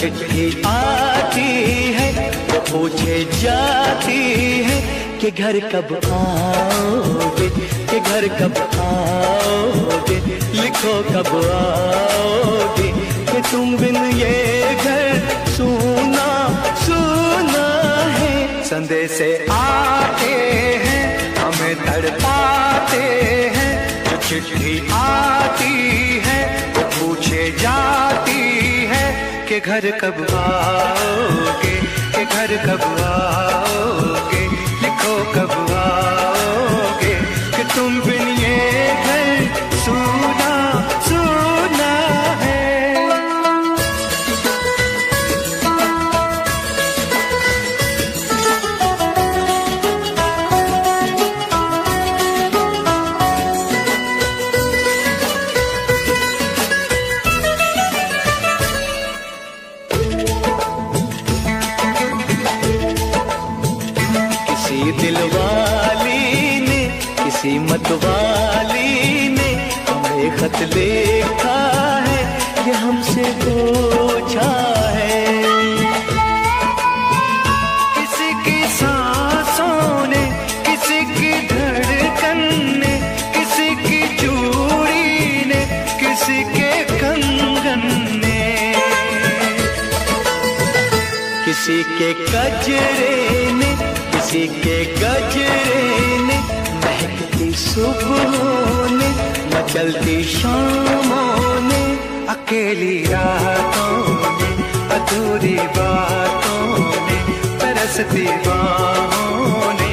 चिट्ठी आती है वो पूछे जाती है कि घर कब आओगे, कि घर कब आओगे, लिखो कब आओगे, कि तुम बिन ये घर सूना सूना है। संदेश आते हैं हमें तड़पाते हैं, जो चिट्ठी आती है वो पूछे जाती है कि घर कब आओगे, कि घर कब आओगे, लिखो कब आओगे, कि तुम बिन ये घर सूना सूना है। दिलवाली ने किसी मतवाली ने हमें खत लिखा है, ये हमसे पूछा है। किसी की सांसों ने, किसी की धड़कन ने, किसी की चूड़ी ने, किसी के कंगन ने, किसी के गजरे ने, किसी के गजरे ने, महकती सुबहों ने, मचलती शामों ने, अकेली रातों ने, अधूरी बातों ने, तरसती बाहों ने,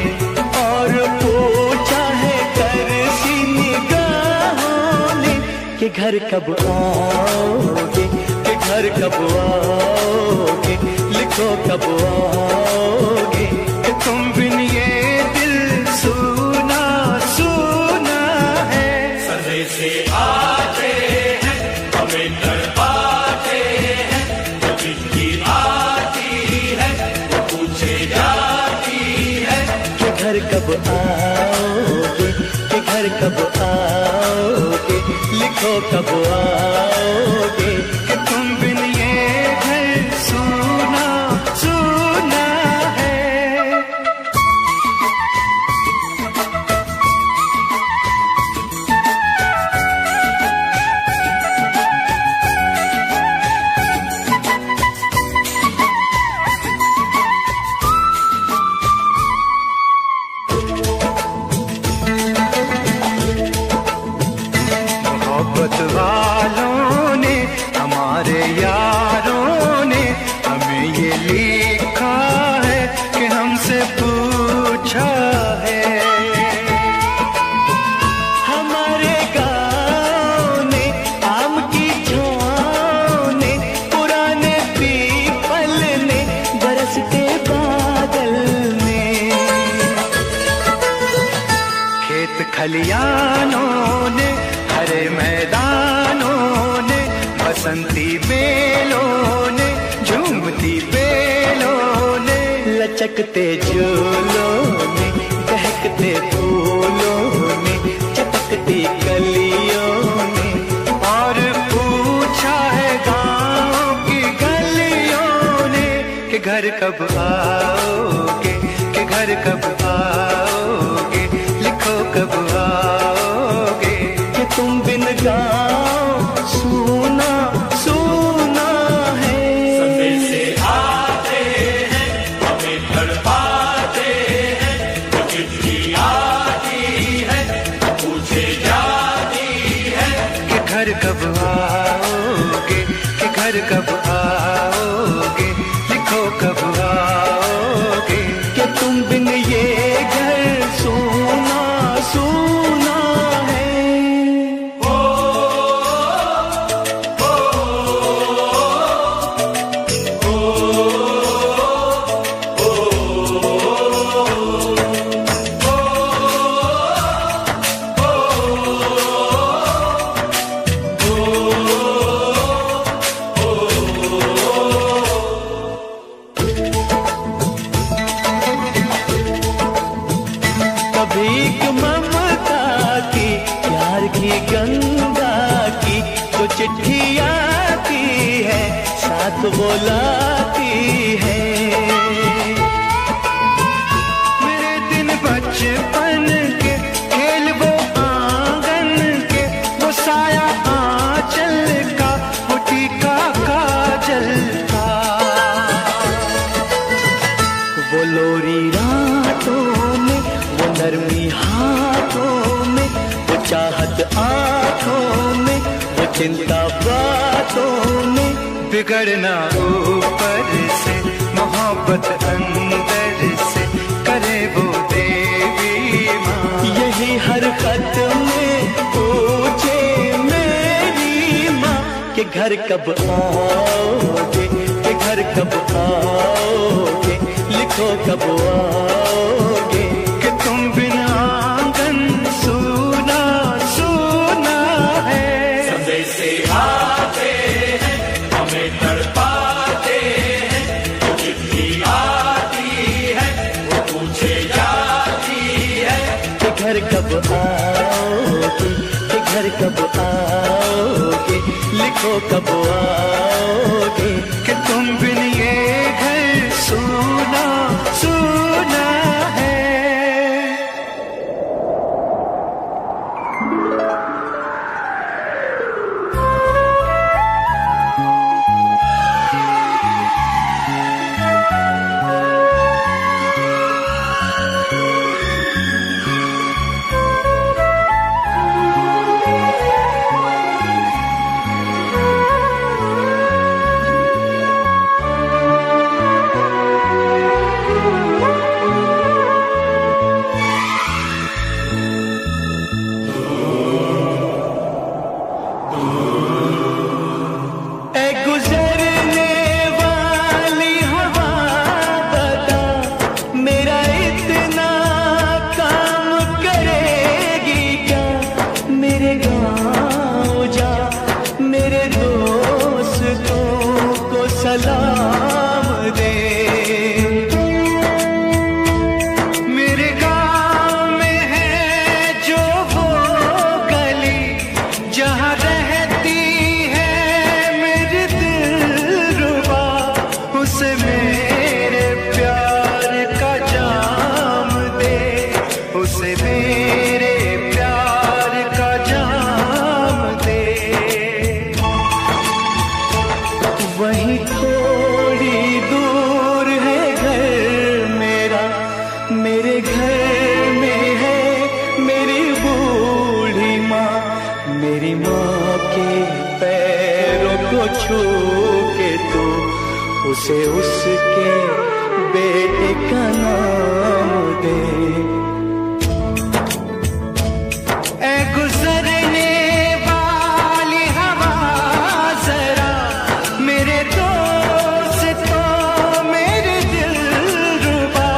और पूछा है करसी निगाहों ने कि घर कब आओगे, कि घर कब आओगे, लिखो कब आओगे, तुम बिन ये दिल सूना सूना है। संदेश आते हैं हमें तड़पाते हैं, जो चिट्ठी आती है वो पूछे जाती है कि घर कब आओगे, कि घर कब आओगे, लिखो कब आओगे, कि तुम बिन ये घर सूना सूना है। मोहब्बत वालों ने, हमारे यारों ने हमें ये लिखा है कि हमसे पूछा है। हमारे गाँव ने, आम की छाँव ने, पुराने पीपल ने, बरसते बादल ने, खेत खलियानों ने, हरे मैदानों ने, बसंती बेलों ने, झूमती बेलों ने, लचकते झूलों ने, बहकते फूलों ने, चटकती कलियों ने, और पूछा है गाँव की गलियों ने कि घर कब आओगे, कि घर कब आओगे, लिखो कब आओगे, कि तुम बिन गाँव सूना सूना है। संदेश आते हैं हमें तड़पाते हैं, जो चिट्ठी आती है पूछे जाती है कि घर कब आओगे, कि घर कब आओगे, लिखो कब आओगे, कि तुम बिन ये घर सूना सूना है। ओ वो लाती है। मेरे दिन बचपन के खेल वो आंगन के, वो साया आंचल का, वो टीका काजल का, वो लोरी रातों में, वो नरमी हाथों में, वो चाहत आंखों में, वो चिंता बातों में, बिगड़ना ऊपर से, मोहब्बत अंदर से, करे वो देवी माँ। यही हर खत में पूछे मेरी माँ कि घर कब आओगे, कि घर कब आओगे, लिखो कब आओगे, कि तुम बिना आंगन सूना सूना है। संदेश से आते हैं, हमें तड़पाते हैं, वो चिट्ठी आती है, वो पूछे जाती है कि घर कब आओगे, कि घर कब आओगे, लिखो कब आओगे, कि तुम बिन ये घर सूना सूना है। सलाम दे, मेरे गाँव में है जो वो गली, जहाँ रहती है मेरी दिलरुबा, उसे मेरे प्यार का जाम दे, उसे मेरे प्यार का जाम दे। वहीं थोड़ी दूर है घर मेरा, मेरे घर में है मेरी बूढ़ी माँ, मेरी माँ के पैरों को छू के तो उसे उसके बेटे का नाम दे। ऐ गुजरने वाली हवा जरा, मेरे दोस्तों मेरे दिलरुबा,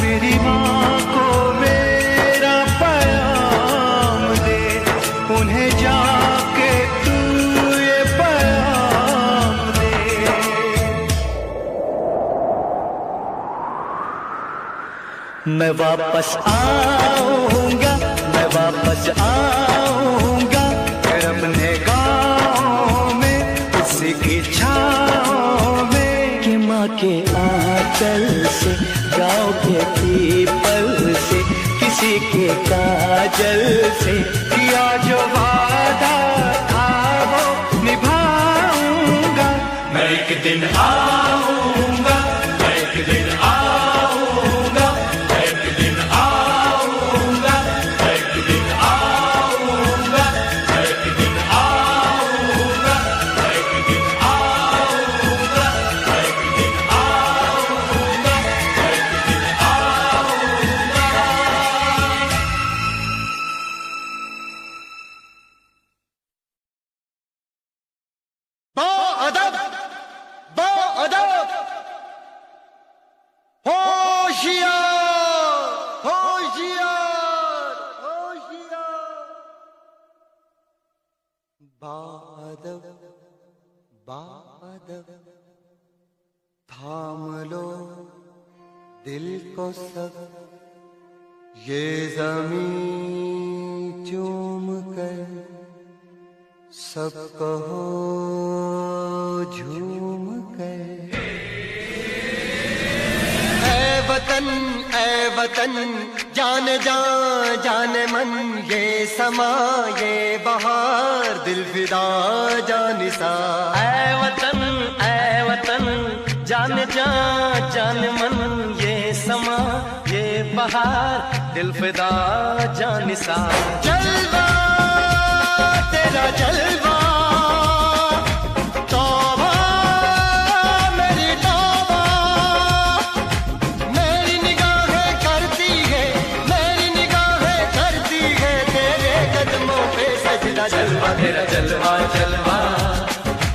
मेरी माँ को मेरा पैगाम दे, उन्हें जाके तू ये पैगाम दे। मैं वापस आऊंगा, मैं वापस आऊंगा, फिर अपने गाँव में उसी की छाँव में, कि माँ के आंचल से, गाँव के पीपल से, किसी के काजल से, किया जो वादा था वो निभाऊंगा। मैं एक दिन आऊंगा, मैं एक दिन आऊंगा, मैं एक दिन आऊंगा, मैं एक दिन आऊंगा, मैं एक दिन आऊंगा, मैं एक दिन आऊंगा, मैं एक दिन आऊंगा, मैं एक दिन आऊंगा। बाअदब, बाअदब, होशियार, होशियार, होशियार। बाअदब, बाअदब, थाम लो दिल को सब, ये ज़मीं चूम कर सब कहो झूम ऐ वतन जान जा जान मन ये समा ये बहार दिल फिदा जानिसा। ऐ वतन जान जा जान मन ये समा ये बहार दिल फिदा जानिसा। जलवा तेरा जलवा तौबा मेरी तौबा, मेरी निगाहें करती है मेरी निगाहें करती है तेरे कदमों पे सजदा। जलवा तेरा जलवा जलवा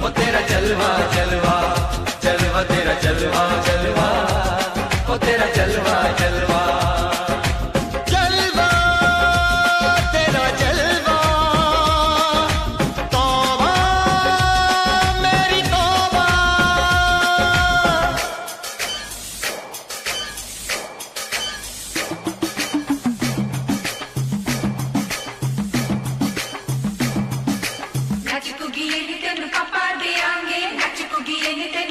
वो तेरा जलवा जलवा जलवा तेरा जलवा जलवा वो तेरा जलवा जलवा। जलवा तेरा जलवा तौबा मेरी तौबा। Nachi kugieni tenu kaparde ange, nachi kugieni tenu